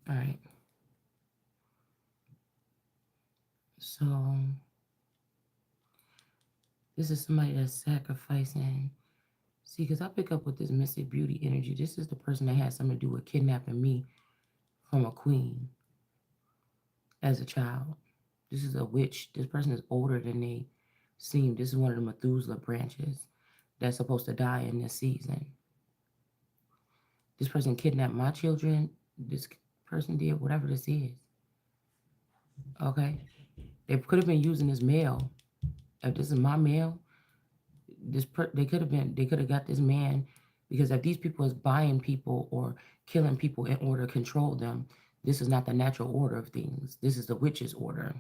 All right. So this is somebody that's sacrificing. See, because I pick up with this mystic beauty energy. This is the person that has something to do with kidnapping me from a queen as a child. This is a witch. This person is older than they seem. This is one of the Methuselah branches that's supposed to die in this season. This person kidnapped my children. This person did whatever this is. Okay? They could have been using this mail. If this is my mail, they could have got this man, because if these people is buying people or killing people in order to control them, this is not the natural order of things. This is the witch's order,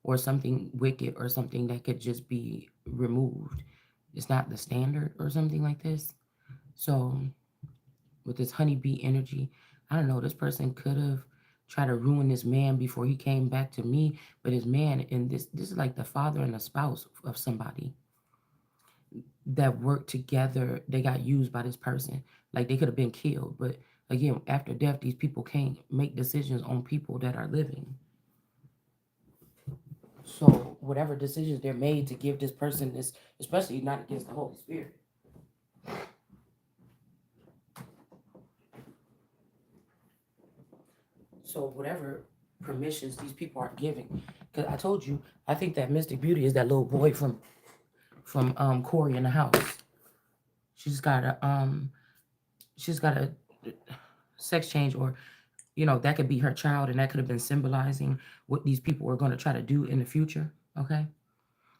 or something wicked, or something that could just be removed. It's not the standard or something like this. So with this honeybee energy, I don't know, this person could have tried to ruin this man before he came back to me. But his man, and this is like the father and the spouse of somebody that worked together. They got used by this person. Like they could have been killed. But again, after death, these people can't make decisions on people that are living. So whatever decisions they're made to give this person this, especially not against the Holy Spirit. So whatever permissions these people are giving, because I told you, I think that Mystic Beauty is that little boy from Corey in the house. She's got a sex change, or that could be her child, and that could have been symbolizing what these people are going to try to do in the future. Okay,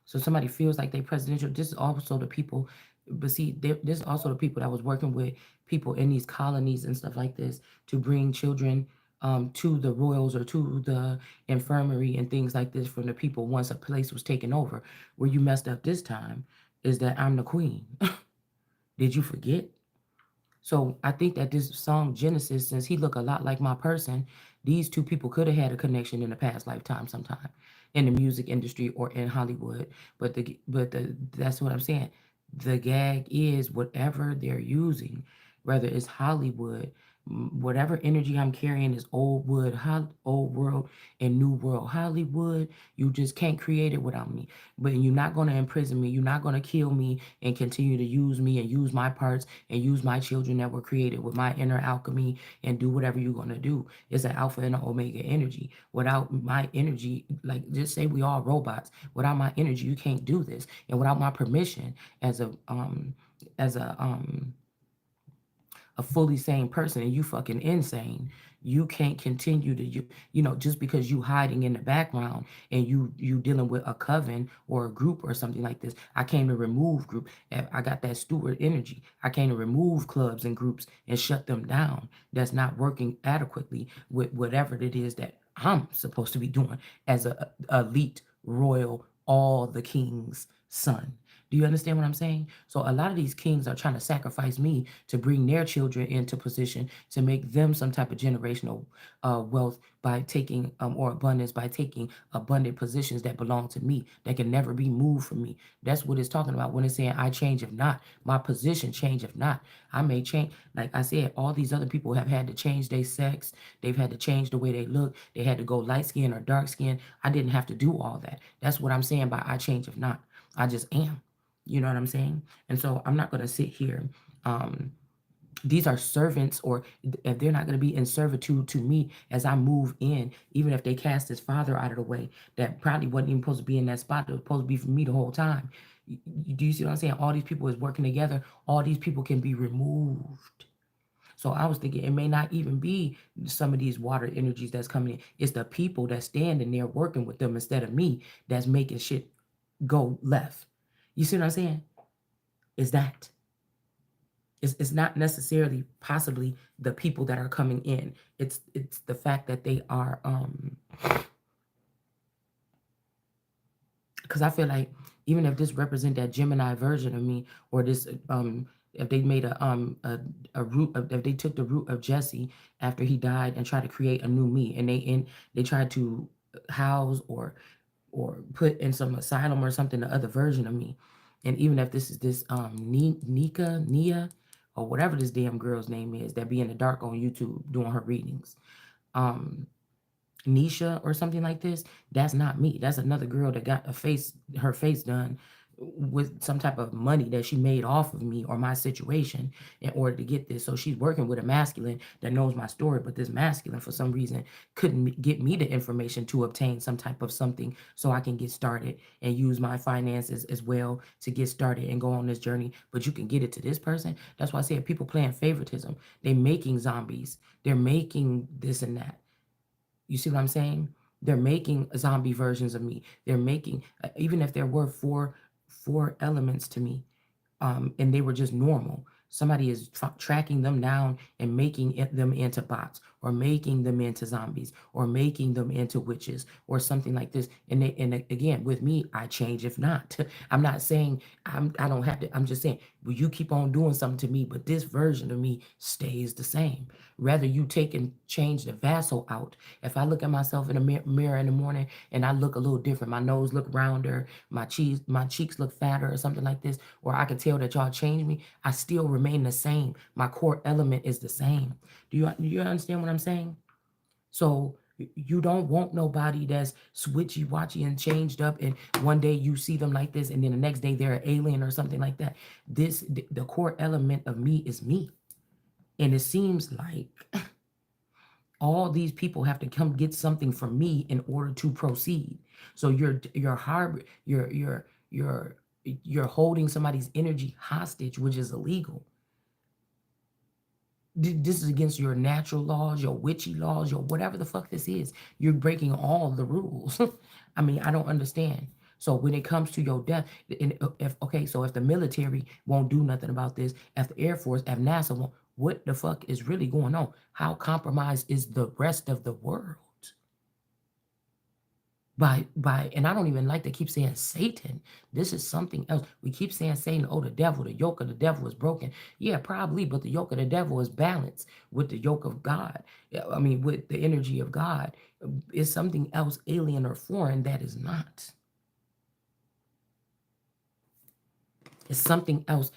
so somebody feels like they presidential. This is also the people, but see, this is also the people that was working with people in these colonies and stuff like this to bring children to the royals or to the infirmary and things like this from the people once a place was taken over. Where you messed up this time is that I'm the queen. Did you forget? So I think that this song Genesis, since he look a lot like my person, these two people could have had a connection in a past lifetime sometime in the music industry or in Hollywood. But that's what I'm saying. The gag is whatever they're using, whether it's Hollywood, whatever energy I'm carrying is old wood, old world and new world Hollywood. You just can't create it without me. But you're not going to imprison me. You're not going to kill me and continue to use me and use my parts and use my children that were created with my inner alchemy and do whatever you're going to do. It's an alpha and an omega energy. Without my energy, like just say we all robots. Without my energy, you can't do this. And without my permission as a fully sane person, and you fucking insane, you can't continue to just because you hiding in the background and you dealing with a coven or a group or something like this. I came to remove group. I got that steward energy. I came to remove clubs and groups and shut them down that's not working adequately with whatever it is that I'm supposed to be doing as a elite royal all the king's son. Do you understand what I'm saying? So a lot of these kings are trying to sacrifice me to bring their children into position to make them some type of generational wealth by taking or abundance by taking abundant positions that belong to me that can never be moved from me. That's what it's talking about when it's saying I change if not. My position change if not. I may change. Like I said, all these other people have had to change their sex. They've had to change the way they look. They had to go light skin or dark skin. I didn't have to do all that. That's what I'm saying by I change if not. I just am. You know what I'm saying? And so I'm not going to sit here. Um, these are servants, or if they're not going to be in servitude to me as I move in, even if they cast his father out of the way, that probably wasn't even supposed to be in that spot. That was supposed to be for me the whole time. Do you see what I'm saying? All these people is working together. All these people can be removed. So I was thinking it may not even be some of these water energies that's coming in. It's the people that's standing there working with them instead of me that's making shit go left. You see what I'm saying? Is that it's not necessarily possibly the people that are coming in. It's the fact that they are because I feel like even if this represent that Gemini version of me, or this if they made a root of, if they took the root of Jesse after he died and tried to create a new me, and they tried to house or put in some asylum or something the other version of me. And even if this is this Nia, or whatever this damn girl's name is that be in the dark on YouTube doing her readings. um Nisha or something like this, that's not me. That's another girl that got her face done with some type of money that she made off of me or my situation in order to get this. So she's working with a masculine that knows my story, but this masculine for some reason couldn't get me the information to obtain some type of something so I can get started and use my finances as well to get started and go on this journey. But you can get it to this person. That's why I said people playing favoritism. They're making zombies. They're making this and that. You see what I'm saying? They're making zombie versions of me. They're making even if there were four elements to me, and they were just normal. Somebody is tracking them down and making them into bots, or making them into zombies, or making them into witches, or something like this. And again, with me, I change if not. I'm not saying I don't have to. I'm just saying, well, you keep on doing something to me, but this version of me stays the same. Rather you take and change the vessel out. If I look at myself in a mirror in the morning and I look a little different, my nose look rounder, my cheeks look fatter or something like this, or I can tell that y'all changed me, I still remain the same. My core element is the same. Do you understand what I'm saying? So you don't want nobody that's switchy watchy and changed up, and one day you see them like this and then the next day they're an alien or something like that. The core element of me is me. And it seems like all these people have to come get something from me in order to proceed. So you're holding somebody's energy hostage, which is illegal. This is against your natural laws, your witchy laws, your whatever the fuck this is. You're breaking all the rules. I mean, I don't understand. So when it comes to your death, so if the military won't do nothing about this, if the Air Force, if NASA won't, what the fuck is really going on? How compromised is the rest of the world? And I don't even like to keep saying Satan. This is something else. We keep saying Satan, oh, the devil, the yoke of the devil is broken. Yeah, probably, but the yoke of the devil is balanced with the yoke of God. Yeah, I mean, with the energy of God. It's something else alien or foreign that is not. It's something else.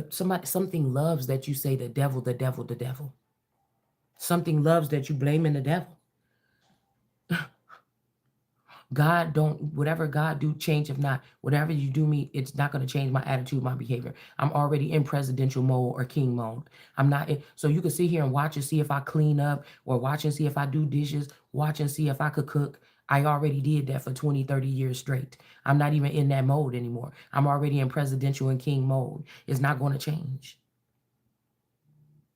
Something loves that you say the devil, the devil, the devil. Something loves that you blaming the devil. God don't, whatever God do, change. If not, whatever you do me, it's not going to change my attitude, my behavior. I'm already in presidential mode or king mode. I'm not in, so you can sit here and watch and see if I clean up, or watch and see if I do dishes, watch and see if I could cook. I already did that for 20, 30 years straight. I'm not even in that mode anymore. I'm already in presidential and king mode. It's not going to change.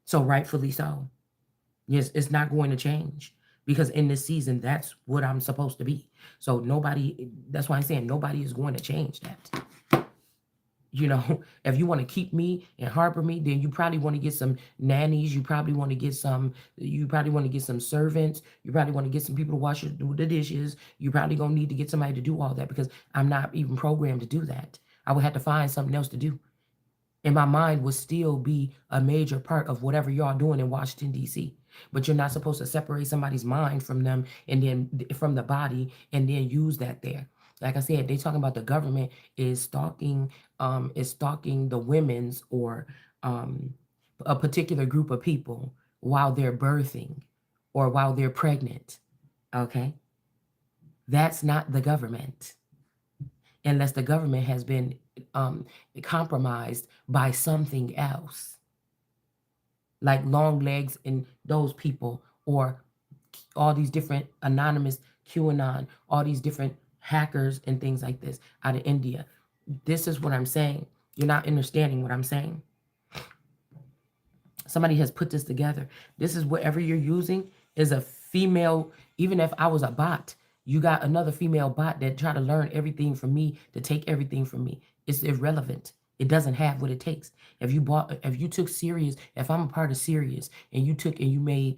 So rightfully so. Yes, it's not going to change, because in this season, that's what I'm supposed to be. So nobody, that's why I'm saying nobody is going to change that. If you want to keep me and harbor me, then you probably want to get some nannies. You probably want to get some servants. You probably want to get some people to the dishes. You probably going to need to get somebody to do all that, because I'm not even programmed to do that. I would have to find something else to do. And my mind would still be a major part of whatever y'all doing in Washington, D.C. But you're not supposed to separate somebody's mind from them, and then from the body, and then use that there. Like I said, they talking about the government is stalking the women's, or a particular group of people while they're birthing or while they're pregnant. Okay? That's not the government, unless the government has been compromised by something else, like Long Legs and those people, or all these different anonymous QAnon, all these different hackers and things like this out of India. This is what I'm saying. You're not understanding what I'm saying. Somebody has put this together. This is whatever you're using is a female. Even if I was a bot, you got another female bot that try to learn everything from me, to take everything from me. It's irrelevant. It doesn't have what it takes. If you took Sirius, if I'm a part of Sirius, and you made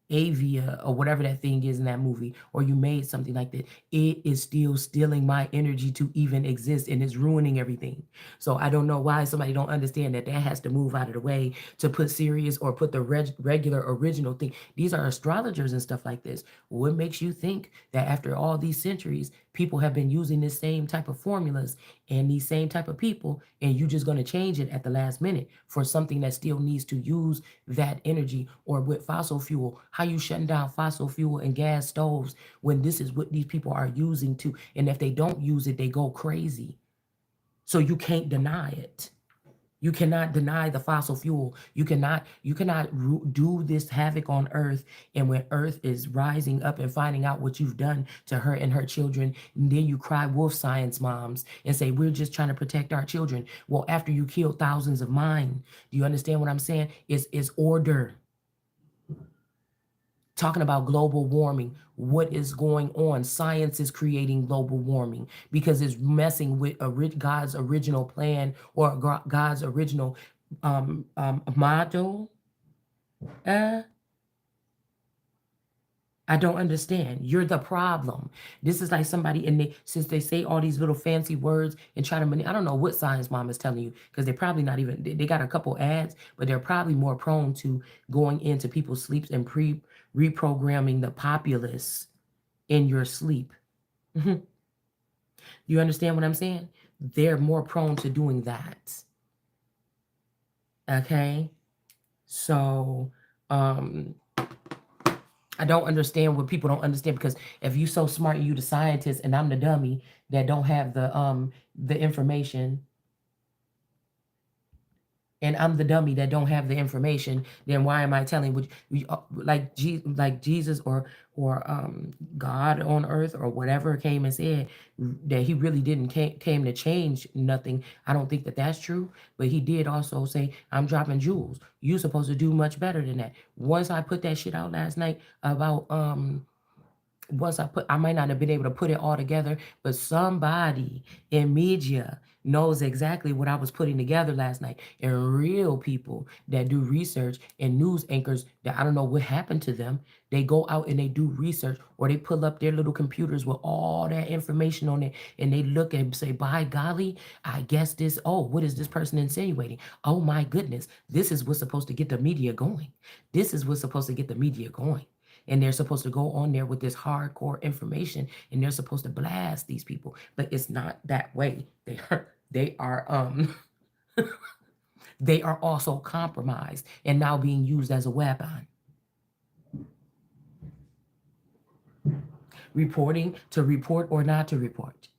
Avia or whatever that thing is in that movie, or you made something like that, it is still stealing my energy to even exist, and it's ruining everything. So I don't know why somebody don't understand that has to move out of the way to put Sirius or put the regular original thing. These are astrologers and stuff like this. What makes you think that after all these centuries, people have been using this same type of formulas and these same type of people, and you just going to change it at the last minute for something that still needs to use that energy? Or with fossil fuel, How you shutting down fossil fuel and gas stoves when this is what these people are using to, and if they don't use it, they go crazy. So you can't deny it. You cannot deny the fossil fuel. You cannot do this havoc on Earth, and when Earth is rising up and finding out what you've done to her and her children, and then you cry wolf science moms and say we're just trying to protect our children. Well, after you killed thousands of mine, do you understand what I'm saying? It's order. Talking about global warming, what is going on? Science is creating global warming because it's messing with God's original plan or God's original model. uh I don't understand. You're the problem. This is like somebody, and they, since they say all these little fancy words and try to I don't know what science mom is telling you, because they're probably not even, they got a couple ads, but they're probably more prone to going into people's sleeps and reprogramming the populace in your sleep. You understand what I'm saying? They're more prone to doing that. Okay? So, um, I don't understand what people don't understand, because if you so smart, you the scientist, and I'm the dummy that don't have the information, and I'm the dummy that don't have the information, then why am I telling what like Jesus or God on earth or whatever came and said that he really didn't came to change nothing. I don't think that that's true, but he did also say I'm dropping jewels. You're supposed to do much better than that. Once I put that shit out last night about once I might not have been able to put it all together, but somebody in media knows exactly what I was putting together last night. And real people that do research, and news anchors that I don't know what happened to them, they go out and they do research, or they pull up their little computers with all that information on it, and they look and say, by golly, I guess this, oh, what is this person insinuating? Oh my goodness, this is what's supposed to get the media going. This is what's supposed to get the media going, and they're supposed to go on there with this hardcore information, and they're supposed to blast these people, but it's not that way. They are they are also compromised and now being used as a weapon. Reporting, to report or not to report.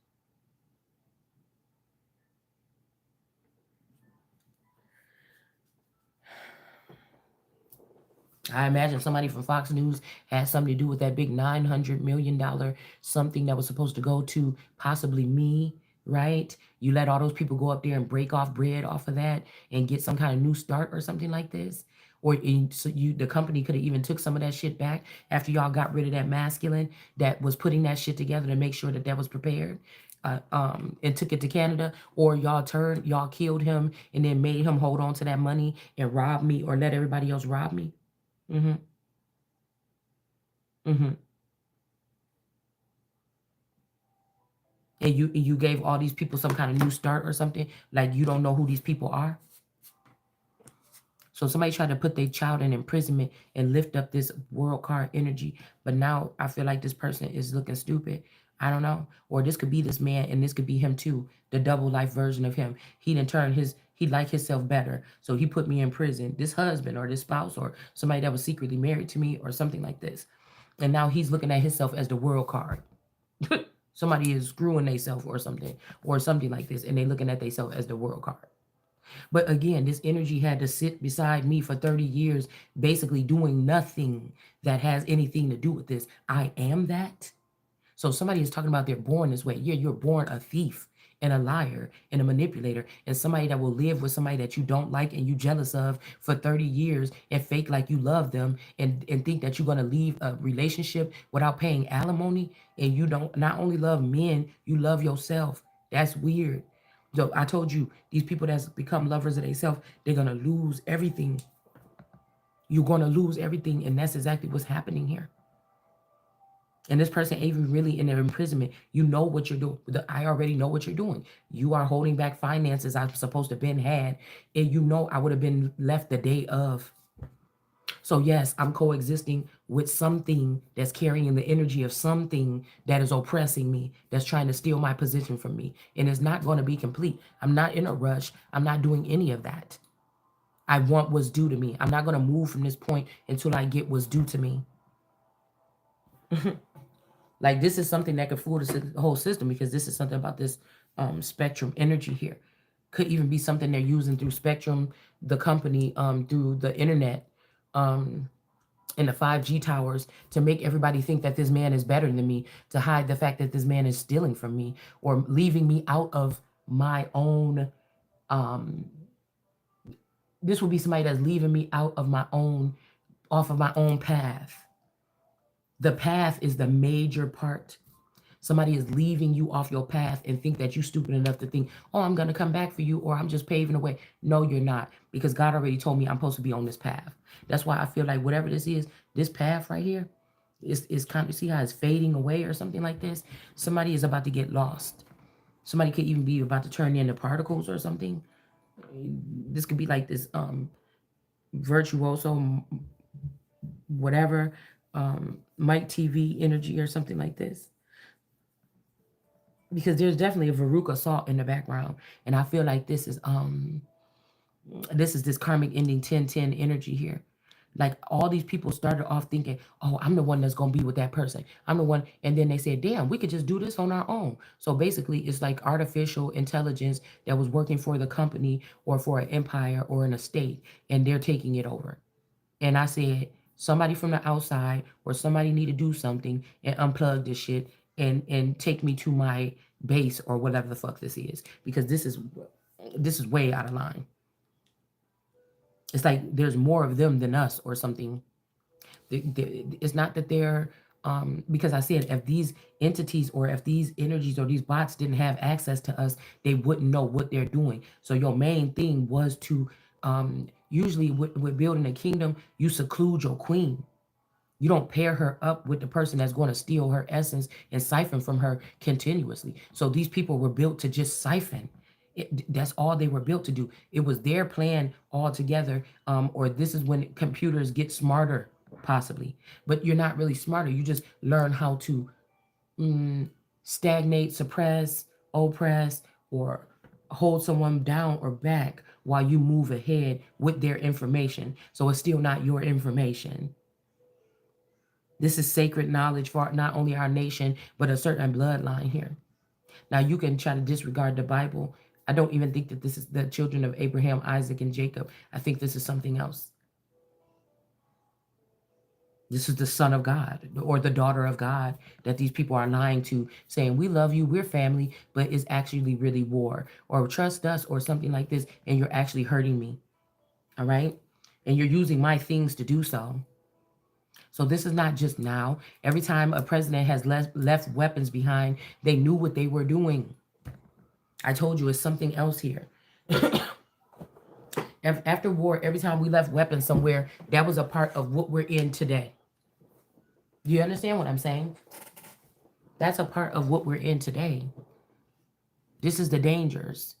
I imagine somebody from Fox News had something to do with that big $900 million something that was supposed to go to possibly me, right? You let all those people go up there and break off bread off of that and get some kind of new start or something like this. Or so the company could have even took some of that shit back after y'all got rid of that masculine that was putting that shit together to make sure that that was prepared. And took it to Canada, or y'all killed him and then made him hold on to that money and rob me, or let everybody else rob me. Mm-hmm. Mm-hmm. And you gave all these people some kind of new start or something, like you don't know who these people are. So somebody tried to put their child in imprisonment and lift up this world card energy, but now I feel like this person is looking stupid. I don't know, or this could be this man, and this could be him too, the double life version of him. He didn't turn he liked himself better, so he put me in prison. This husband or this spouse or somebody that was secretly married to me or something like this, and now he's looking at himself as the world card. Somebody is screwing themselves or something like this, and they looking at themselves as the world card. But again, this energy had to sit beside me for 30 years, basically doing nothing that has anything to do with this. I am that. So somebody is talking about they're born this way. Yeah, you're born a thief and a liar and a manipulator, and somebody that will live with somebody that you don't like and you jealous of for 30 years and fake like you love them, and think that you're going to leave a relationship without paying alimony, and you don't not only love men, you love yourself. That's weird. So I told you, these people that's become lovers of themselves, they're going to lose everything. You're going to lose everything, and that's exactly what's happening here. And this person even really in their imprisonment, you know what you're doing. I already know what you're doing. You are holding back finances I'm supposed to have been had. And you know I would have been left the day of. So yes, I'm coexisting with something that's carrying the energy of something that is oppressing me, that's trying to steal my position from me. And it's not going to be complete. I'm not in a rush. I'm not doing any of that. I want what's due to me. I'm not going to move from this point until I get what's due to me. Like, this is something that could fool the whole system, because this is something about this spectrum energy here. Could even be something they're using through Spectrum, the company, through the internet, um, and the 5G towers, to make everybody think that this man is better than me, to hide the fact that this man is stealing from me or leaving me out of my own. This will be somebody that's leaving me out of my own, off of my own path. The path is the major part. Somebody is leaving you off your path and think that you're stupid enough to think, oh, I'm going to come back for you, or I'm just paving the way. No, you're not, because God already told me I'm supposed to be on this path. That's why I feel like whatever this is, this path right here is kind of, see how it's fading away or something like this? Somebody is about to get lost. Somebody could even be about to turn into particles or something. This could be like this virtuoso, whatever, Mike TV energy or something like this. Because there's definitely a Veruca Salt in the background, and I feel like this is this karmic ending 1010 energy here. Like, all these people started off thinking, oh, I'm the one that's gonna be with that person, I'm the one, and then they said, damn, we could just do this on our own. So basically it's like artificial intelligence that was working for the company or for an empire or an estate, and they're taking it over. And I said, somebody from the outside or somebody need to do something and unplug this shit and take me to my base or whatever the fuck this is, because this is way out of line. It's like there's more of them than us or something. It's not that they're because I said, if these entities or if these energies or these bots didn't have access to us, they wouldn't know what they're doing. So your main thing was to usually with building a kingdom, you seclude your queen. You don't pair her up with the person that's going to steal her essence and siphon from her continuously. So these people were built to just siphon. That's all they were built to do. It was their plan altogether. Or this is when computers get smarter, possibly. But you're not really smarter. You just learn how to stagnate, suppress, oppress, or hold someone down or back while you move ahead with their information. So it's still not your information. This is sacred knowledge for not only our nation, but a certain bloodline here. Now, you can try to disregard the Bible. I don't even think that this is the children of Abraham, Isaac, and Jacob. I think this is something else. This is the son of God or the daughter of God that these people are lying to, saying, we love you, we're family, but it's actually really war, or trust us or something like this, and you're actually hurting me. All right? And you're using my things to do so. So this is not just now. Every time a president has left weapons behind, they knew what they were doing. I told you it's something else here. After war, every time we left weapons somewhere, that was a part of what we're in today. Do you understand what I'm saying? That's a part of what we're in today. This is the dangers.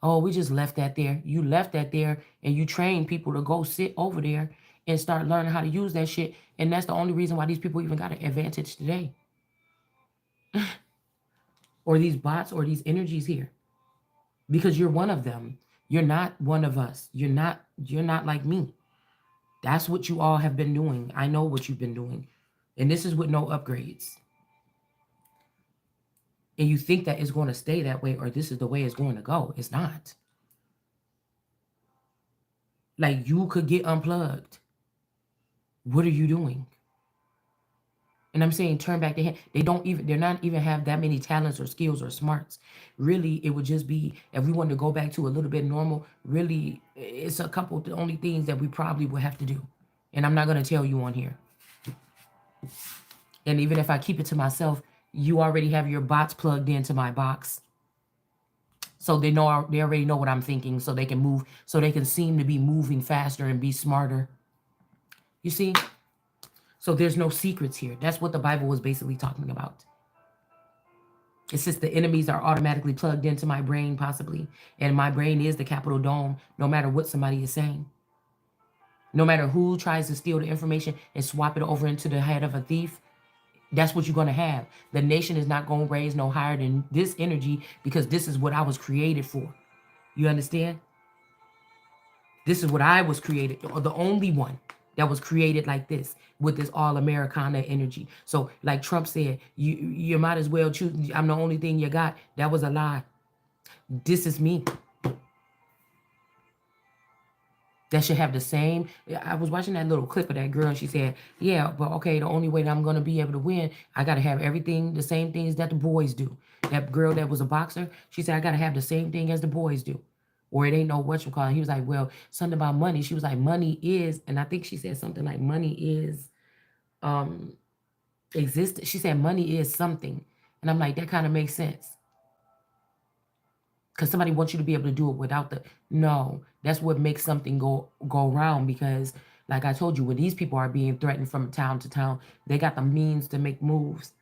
Oh, we just left that there. You left that there and you trained people to go sit over there and start learning how to use that shit. And that's the only reason why these people even got an advantage today. Or these bots or these energies here. Because you're one of them. You're not one of us. You're not like me. That's what you all have been doing. I know what you've been doing. And this is with no upgrades. And you think that it's going to stay that way, or this is the way it's going to go. It's not. Like, you could get unplugged. What are you doing? And I'm saying, turn back the hand. They're not even have that many talents or skills or smarts. Really, it would just be, if we wanted to go back to a little bit normal, really, it's a couple of the only things that we probably would have to do. And I'm not going to tell you on here. And even if I keep it to myself, you already have your bots plugged into my box. So they already know what I'm thinking, so they can move, so they can seem to be moving faster and be smarter. You see? So there's no secrets here. That's what the Bible was basically talking about. It's just the enemies are automatically plugged into my brain, possibly. And my brain is the Capitol Dome, no matter what somebody is saying. No matter who tries to steal the information and swap it over into the head of a thief, that's what you're going to have. The nation is not going to raise no higher than this energy, because this is what I was created for. You understand? This is what I was created, or the only one that was created like this with this all Americana energy. So, like Trump said, you might as well choose. I'm the only thing you got. That was a lie. This is me. That should have the same. I was watching that little clip of that girl. She said, "Yeah, but okay, the only way that I'm gonna be able to win, I gotta have everything, the same things that the boys do." That girl that was a boxer, she said, "I gotta have the same thing as the boys do, or it ain't no what you call it." He was like, "Well, something about money." She was like, "Money is," and I think she said something like, "Money is um exist." She said, "Money is something," and I'm like, that kind of makes sense. Because somebody wants you to be able to do it without the no. That's what makes something go around. Because like I told you, when these people are being threatened from town to town, they got the means to make moves.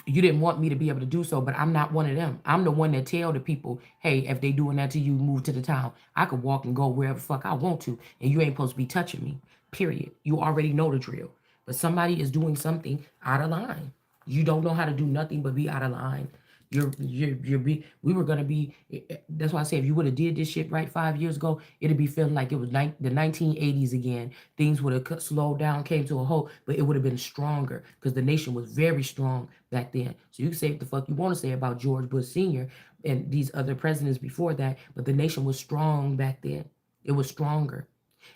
You didn't want me to be able to do so, but I'm not one of them. I'm the one that tell the people, hey, if they doing that to you, move to the town. I could walk and go wherever the fuck I want to, and you ain't supposed to be touching me. Period. You already know the drill. But somebody is doing something out of line. You don't know how to do nothing but be out of line. We were gonna be. That's why I say if you would have did this shit right 5 years ago, it'd be feeling like it was the 1980s again. Things would have slowed down, came to a halt, but it would have been stronger because the nation was very strong back then. So you can say what the fuck you want to say about George Bush Sr. and these other presidents before that, but the nation was strong back then. It was stronger.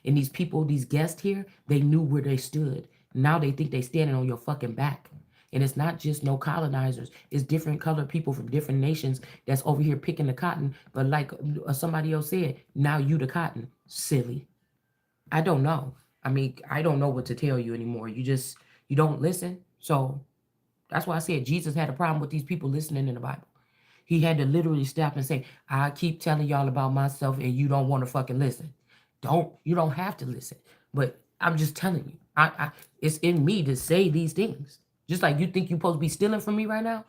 And these people, these guests here, they knew where they stood. Now they think they standing on your fucking back. And it's not just no colonizers. It's different colored people from different nations that's over here picking the cotton. But like somebody else said, now you the cotton. Silly. I don't know. I mean, I don't know what to tell you anymore. You don't listen. So that's why I said Jesus had a problem with these people listening in the Bible. He had to literally stop and say, I keep telling y'all about myself and you don't want to fucking listen. You don't have to listen. But I'm just telling you, it's in me to say these things. Just like you think you're supposed to be stealing from me right now,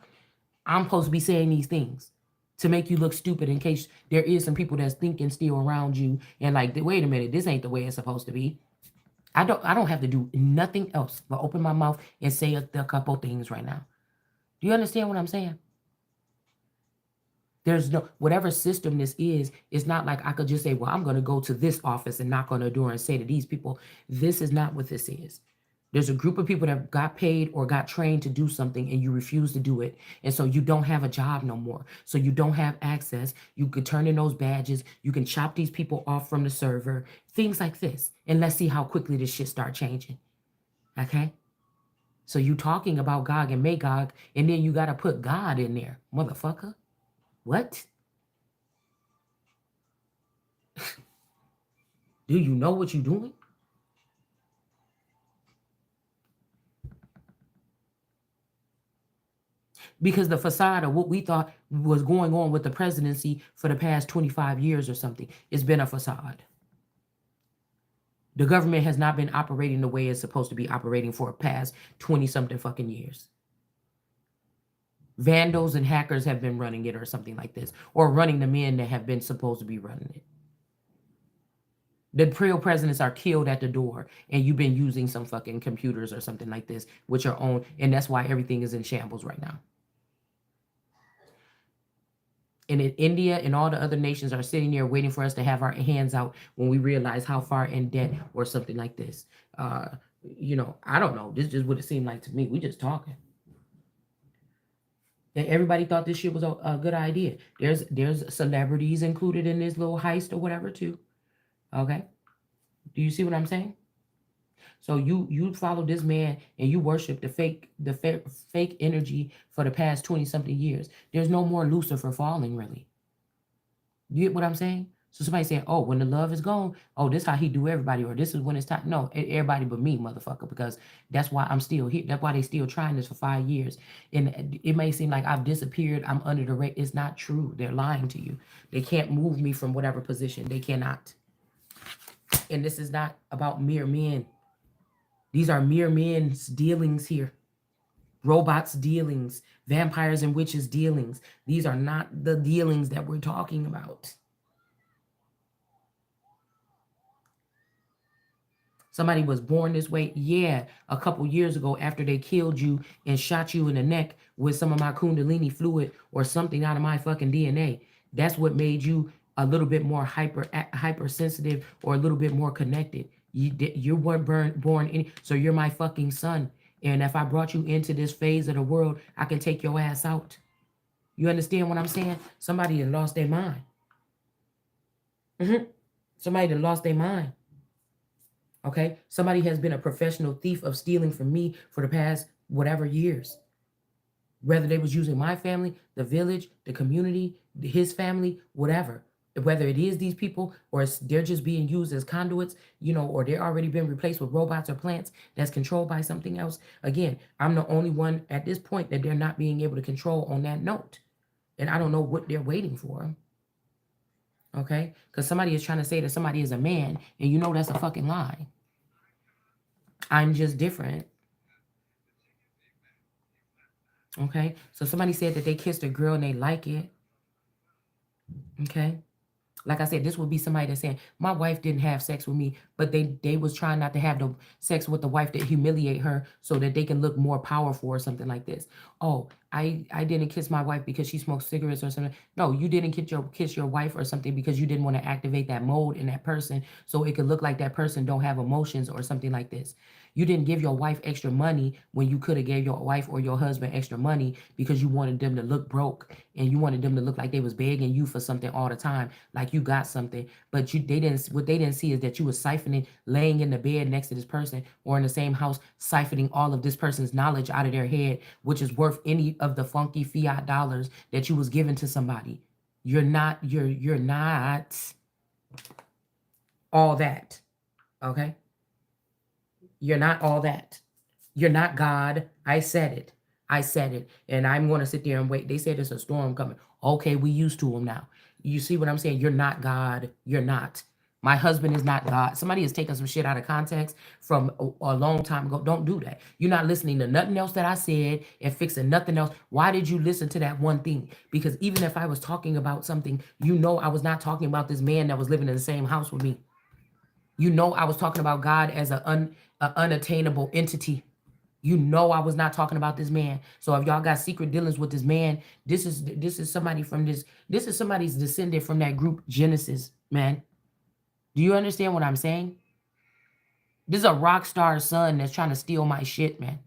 I'm supposed to be saying these things to make you look stupid in case there is some people that's thinking still around you and like, wait a minute, this ain't the way it's supposed to be. I don't have to do nothing else but open my mouth and say a couple things right now. Do you understand what I'm saying? There's no whatever system this is, it's not like I could just say, well, I'm gonna go to this office and knock on a door and say to these people, this is not what this is. There's a group of people that got paid or got trained to do something and you refuse to do it. And so you don't have a job no more. So you don't have access. You could turn in those badges. You can chop these people off from the server. Things like this. And let's see how quickly this shit start changing. Okay? So you talking about Gog and Magog, and then you gotta put God in there, motherfucker. What? Do you know what you're doing? Because the facade of what we thought was going on with the presidency for the past 25 years or something, it's been a facade. The government has not been operating the way it's supposed to be operating for the past 20 something fucking years. Vandals and hackers have been running it or something like this, or running the men that have been supposed to be running it. The real presidents are killed at the door, and you've been using some fucking computers or something like this with your own, and that's why everything is in shambles right now. And in India and all the other nations are sitting there waiting for us to have our hands out when we realize how far in debt or something like this. I don't know. This is just what it seemed like to me. We just talking. And everybody thought this shit was a good idea. There's celebrities included in this little heist or whatever too. Okay. Do you see what I'm saying? So you follow this man and you worship the fake energy for the past 20 something years. There's no more Lucifer falling really. You get what I'm saying? So somebody saying, oh, when the love is gone, oh, this how he do everybody, or this is when it's time. No, everybody but me, motherfucker, because that's why I'm still here. That's why they still trying this for 5 years. And it may seem like I've disappeared. I'm under the rate. It's not true. They're lying to you. They can't move me from whatever position. They cannot. And this is not about mere men. These are mere men's dealings here. Robots dealings, vampires and witches dealings. These are not the dealings that we're talking about. Somebody was born this way. Yeah, a couple years ago after they killed you and shot you in the neck with some of my Kundalini fluid or something out of my fucking DNA. That's what made you a little bit more hypersensitive or a little bit more connected. You weren't born any, so you're my fucking son. And if I brought you into this phase of the world, I can take your ass out. You understand what I'm saying? Somebody that lost their mind. Somebody that lost their mind. Okay? Somebody has been a professional thief of stealing from me for the past whatever years. Whether they was using my family, the village, the community, his family, whatever. Whether it is these people or they're just being used as conduits, or they're already been replaced with robots or plants that's controlled by something else. Again, I'm the only one at this point that they're not being able to control on that note. And I don't know what they're waiting for. Okay? Because somebody is trying to say that somebody is a man, and that's a fucking lie. I'm just different. Okay? So somebody said that they kissed a girl and they like it. Okay? Like I said, this would be somebody that's saying, my wife didn't have sex with me, but they was trying not to have the sex with the wife that humiliate her so that they can look more powerful or something like this. Oh, I didn't kiss my wife because she smoked cigarettes or something. No, you didn't kiss your wife or something because you didn't want to activate that mode in that person so it could look like that person don't have emotions or something like this. You didn't give your wife extra money when you could have gave your wife or your husband extra money because you wanted them to look broke and you wanted them to look like they was begging you for something all the time, like you got something. But what they didn't see is that you was siphoning, laying in the bed next to this person or in the same house, siphoning all of this person's knowledge out of their head, which is worth any of the funky fiat dollars that you was giving to somebody. You're not all that. Okay? You're not all that. You're not God. I said it. I said it. And I'm going to sit there and wait. They said there's a storm coming. Okay, we used to them now. You see what I'm saying? You're not God. You're not. My husband is not God. Somebody is taking some shit out of context from a long time ago. Don't do that. You're not listening to nothing else that I said and fixing nothing else. Why did you listen to that one thing? Because even if I was talking about something, I was not talking about this man that was living in the same house with me. I was talking about God as an unattainable entity. I was not talking about this man. So if y'all got secret dealings with this man, this is somebody from this is somebody's descendant from that group Genesis, man. Do you understand what I'm saying? This is a rock star son that's trying to steal my shit, man.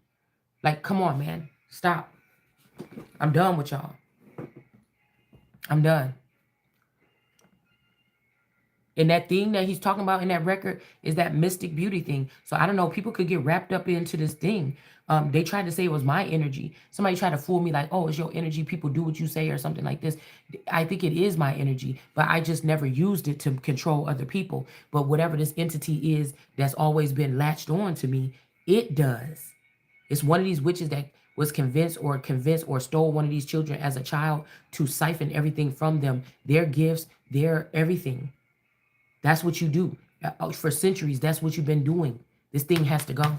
Like, come on, man. Stop. I'm done with y'all. I'm done. And that thing that he's talking about in that record is that mystic beauty thing. So I don't know. People could get wrapped up into this thing. They tried to say it was my energy. Somebody tried to fool me like, oh, it's your energy. People do what you say or something like this. I think it is my energy, but I just never used it to control other people. But whatever this entity is that's always been latched on to me, it does. It's one of these witches that was convinced or stole one of these children as a child to siphon everything from them, their gifts, their everything. That's what you do. For centuries, that's what you've been doing. This thing has to go.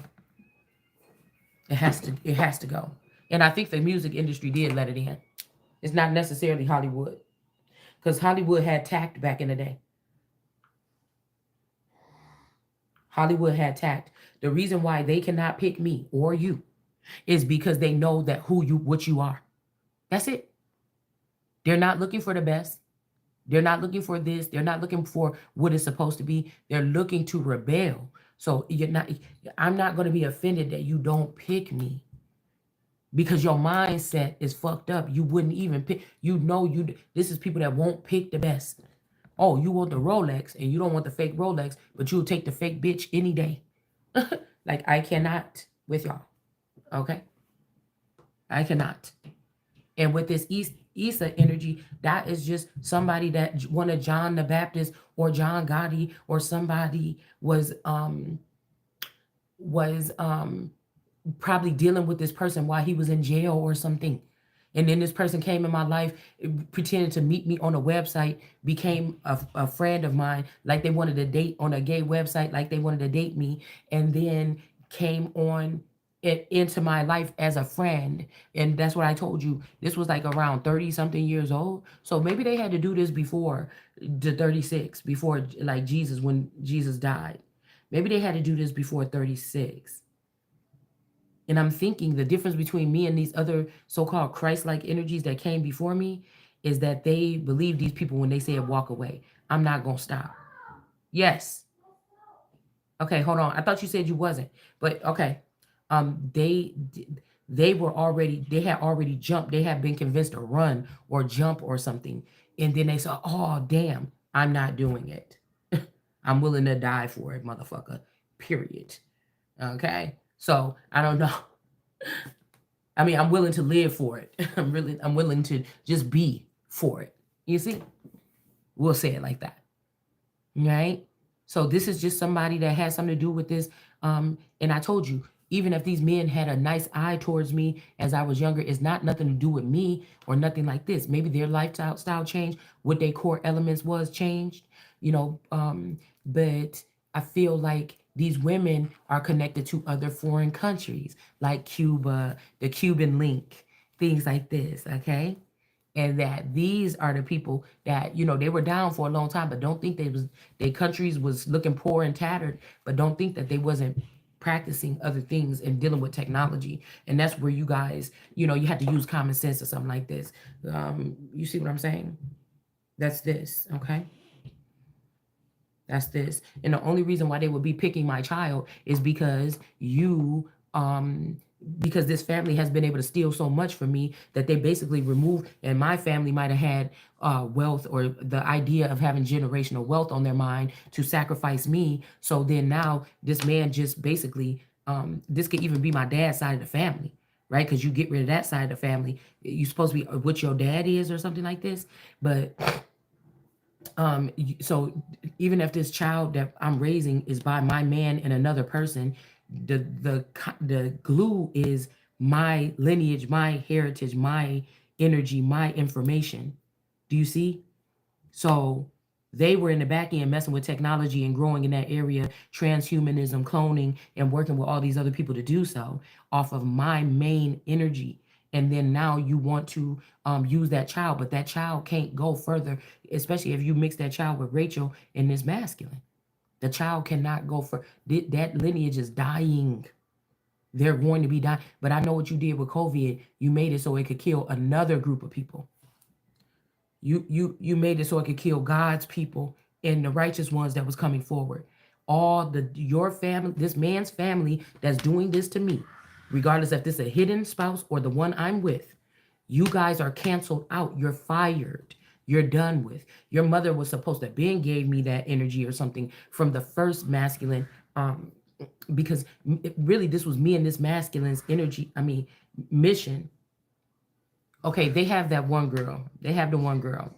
It has to go. And I think the music industry did let it in. It's not necessarily Hollywood. Because Hollywood had tact back in the day. Hollywood had tact. The reason why they cannot pick me or you is because they know that what you are. That's it. They're not looking for the best. They're not looking for this. They're not looking for what it's supposed to be. They're looking to rebel. So I'm not going to be offended that you don't pick me because your mindset is fucked up. You wouldn't even pick, this is people that won't pick the best. Oh, you want the Rolex and you don't want the fake Rolex, but you'll take the fake bitch any day. Like I cannot with y'all. Okay? I cannot. And with this Issa energy, that is just somebody that one of John the Baptist or John Gotti or somebody was probably dealing with this person while he was in jail or something. And then this person came in my life, pretended to meet me on a website, became a friend of mine, like they wanted to date on a gay website, like they wanted to date me, and then came on into my life as a friend. And that's what I told you. This was like around 30 something years old. So maybe they had to do this before the 36, before like Jesus, when Jesus died. Maybe they had to do this before 36. And I'm thinking the difference between me and these other so-called Christ-like energies that came before me is that they believe these people when they say walk away. I'm not going to stop. Yes. Okay, hold on. I thought you said you wasn't. But okay. They they had already jumped. They had been convinced to run or jump or something. And then they said, "Oh, damn, I'm not doing it. I'm willing to die for it, motherfucker." Period. Okay? So, I don't know. I mean, I'm willing to live for it. I'm willing to just be for it. You see? We'll say it like that. Right? So this is just somebody that has something to do with this. And I told you, even if these men had a nice eye towards me as I was younger, it's not nothing to do with me or nothing like this. Maybe their lifestyle style changed, what their core elements was changed, you know. But I feel like these women are connected to other foreign countries like Cuba, the Cuban link, things like this. Okay, and that these are the people that they were down for a long time, but don't think their countries was looking poor and tattered, but don't think that they wasn't practicing other things and dealing with technology. And that's where you guys, you had to use common sense or something like this. You see what I'm saying? That's this. Okay, that's this. And the only reason why they would be picking my child is because this family has been able to steal so much from me that they basically removed, and my family might have had wealth or the idea of having generational wealth on their mind to sacrifice me. So then now this man just basically, this could even be my dad's side of the family, right? Because you get rid of that side of the family, you're supposed to be what your dad is or something like this. But so even if this child that I'm raising is by my man and another person, the glue is my lineage, my heritage, my energy, my information. Do you see? So they were in the back end messing with technology and growing in that area, transhumanism, cloning, and working with all these other people to do so off of my main energy. And then now you want to use that child, but that child can't go further, especially if you mix that child with Rachel in this masculine. The child cannot go for that lineage is dying. They're going to be dying. But I know what you did with COVID. You made it so it could kill another group of people. You made it so it could kill God's people and the righteous ones that was coming forward. All your family, this man's family that's doing this to me, regardless if this is a hidden spouse or the one I'm with, you guys are canceled out. You're fired. You're done with. Your mother was supposed to been gave me that energy or something from the first masculine, because really this was me and this masculine's energy. I mean, mission. Okay, they have that one girl. They have the one girl.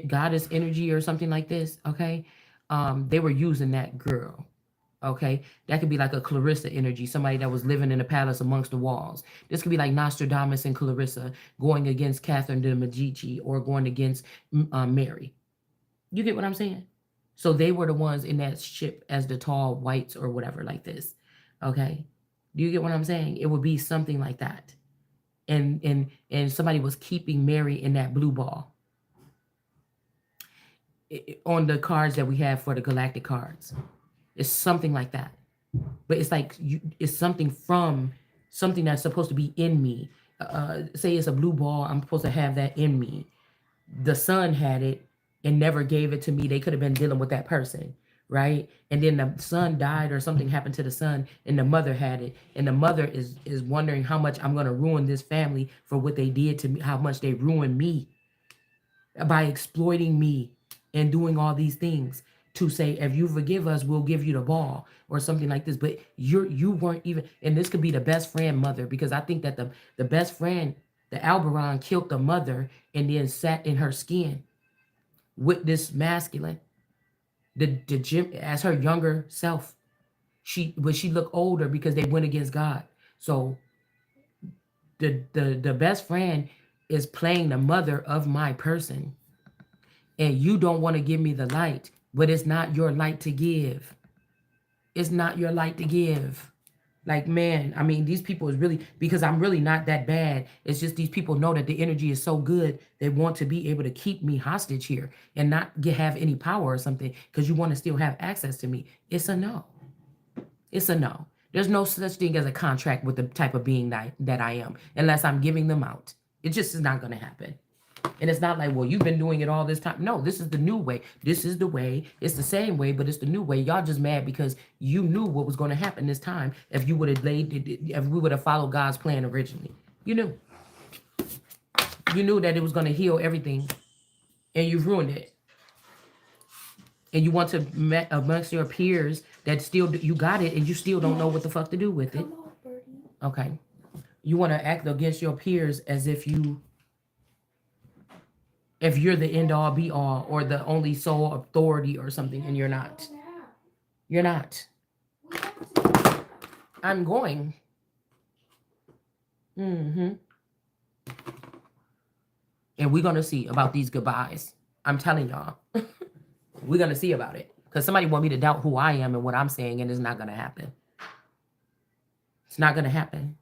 Goddess energy or something like this. Okay, they were using that girl. Okay, that could be like a Clarissa energy, somebody that was living in a palace amongst the walls. This could be like Nostradamus and Clarissa going against Catherine de Medici or going against Mary. You get what I'm saying? So they were the ones in that ship as the tall whites or whatever like this. Okay, do you get what I'm saying? It would be something like that. And somebody was keeping Mary in that blue ball on the cards that we have for the galactic cards. It's something like that. But it's like it's something from something that's supposed to be in me. Say it's a blue ball, I'm supposed to have that in me. The son had it and never gave it to me. They could have been dealing with that person, right? And then the son died or something happened to the son and the mother had it. And the mother is wondering how much I'm going to ruin this family for what they did to me, how much they ruined me by exploiting me and doing all these things to say, if you forgive us, we'll give you the ball or something like this. But you weren't even, and this could be the best friend mother, because I think that the best friend, the Alberon, killed the mother and then sat in her skin with this masculine, the gym as her younger self. But she looked older because they went against God. So the best friend is playing the mother of my person, and you don't want to give me the light, but it's not your light to give. It's not your light to give. Like, man, I mean, these people is really, because I'm really not that bad. It's just these people know that the energy is so good, they want to be able to keep me hostage here and not have any power or something, because you want to still have access to me. It's a no. It's a no. There's no such thing as a contract with the type of being that I am, unless I'm giving them out. It just is not going to happen. And it's not like, well, you've been doing it all this time. No, this is the new way. This is the way. It's the same way, but it's the new way. Y'all just mad because you knew what was going to happen this time if you would have if we would have followed God's plan originally. You knew. You knew that it was going to heal everything, and you ruined it. And you want to amongst your peers that still you got it, and you still don't know what the fuck to do with it. Okay. You want to act against your peers as if you're the end all be all or the only sole authority or something, and you're not. You're not. I'm going. Mm-hmm. And we're gonna see about these goodbyes. I'm telling y'all. We're gonna see about it. Because somebody want me to doubt who I am and what I'm saying, and it's not gonna happen. It's not gonna happen.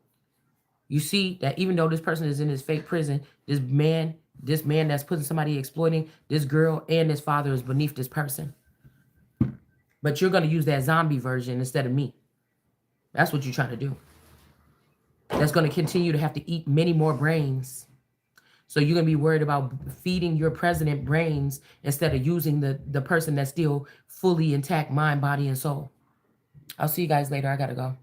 You see that even though this person is in this fake prison, this man that's putting somebody exploiting this girl and this father is beneath this person. But you're gonna use that zombie version instead of me. That's what you're trying to do. That's gonna continue to have to eat many more brains. So you're going to be worried about feeding your president brains instead of using the person that's still fully intact mind, body, and soul. I'll see you guys later. I got to go.